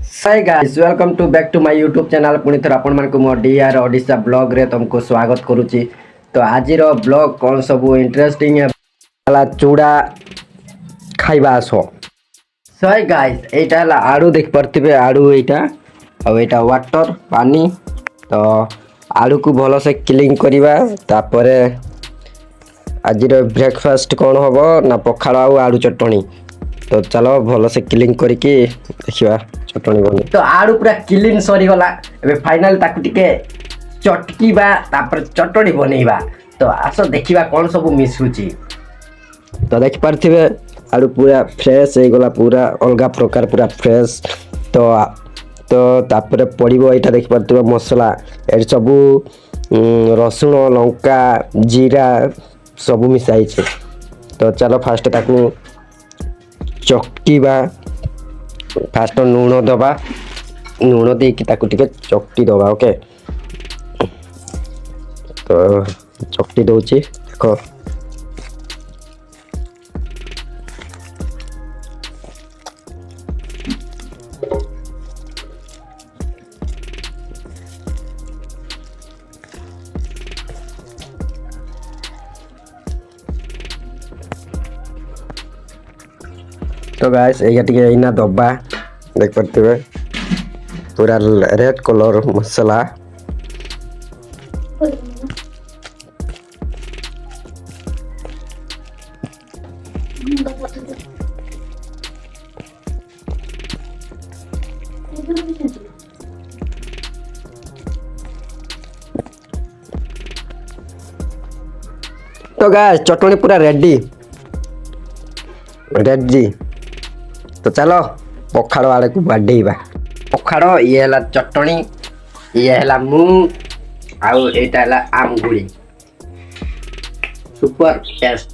Hi guys welcome to back to my YouTube channel पुणी थर आपण मानक मो डीआर ओडिशा ब्लॉग रे तुमको स्वागत करूची। तो आज रो ब्लॉग कौन सब इंटरेस्टिंग है वाला चूड़ा खाइबा आसो। सही गाइस एटा ला आड़ू देख परतिबे आड़ू एटा और एटा वाटर पानी। तो आड़ू को भलो से क्लीन करिबा तापरे आज रो ब्रेकफास्ट कौन होबो ना पखाड़ आ आड़ू चटणी। तो चलो भलो से क्लीन करके देखिबा चटणी बने। तो आड़ू पूरा क्लीन सरी गला एबे फाइनल ताकू टिके चटकीबा तापर चटणी बनेइबा। तो आसो देखिबा कोन सब मिसुची। तो देख पारथिबे आड़ू पूरा फ्रेश हे गला पूरा अलगा प्रकार पूरा फ्रेश। तो तापर पड़िबो एटा देख पारथिबे मसला ए सब रसुण लंका जीरा सब मिसाई छे। तो चलो फास्ट ताकू चक्कीबा फास्ट लुण दबा लुण देकी ताकू टिके चक्टी दबा ओके। तो चक्टी दउची देखो तो गाइस ये टिके इना दबा देख पारथिबे पूरा रेड कलर मसाला। तो गाइस चटनी पूरा रेडी रेडी। तो चलो पखाड़ आड़े को बाडेइबा। पखाड़ ये हला चटनी ये हला मूंग आउ एटा हला आमगुड़ी सुपर टेस्ट।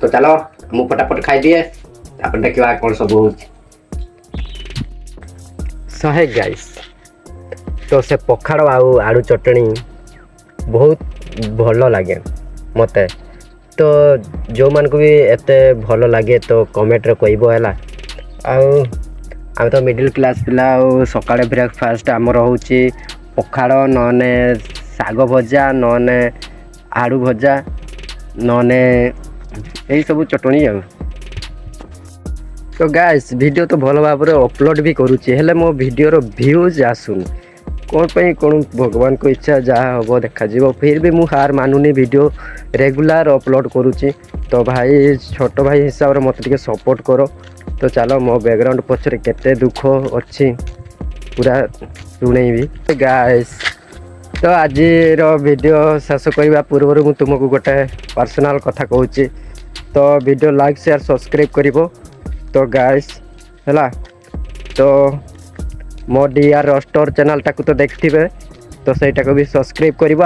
तो चलो मु फटाफट खाई दिए तापर देखिबा कोन सब सहे गाइस। तो से पखाड़ आउ आड़ू चटनी बहुत भलो लागे मते। तो जो मान को भी एते भलो लगे तो कमेंट रे कहबो हैला। आम तो मिडिल क्लास पिला सकाळे ब्रेकफास्ट आमर होची पखाड़ नने साग भजा नने आड़ू भजा नने यही सब चटनी आ। तो गाइस वीडियो तो भल भाव अपलोड भी करुच्ची हेले मो वीडियो रो व्यूज आसुन कौन पे कौन भगवान को इच्छा जहाँ हम देखा फिर भी मुझे हार मानुनी वीडियो रेगुलर अपलोड करुच्ची। तो भाई छोट भाई हिसाब से मत सपोर्ट करो। तो चलो मो बैकग्राउंड पछरे केते दुख अच्छी पूरा शुणे भी गाइस। तो आज वीडियो शेष करने पूर्व मु तुमको गोटे पर्सनल कथा कहूँ। तो वीडियो लाइक शेयर सब्सक्राइब करिवो। तो गाइस हैला तो मो डीआर रोस्टर चैनल टाकू तो देखिथिबे तो सेटा को भी सब्सक्राइब करिवो।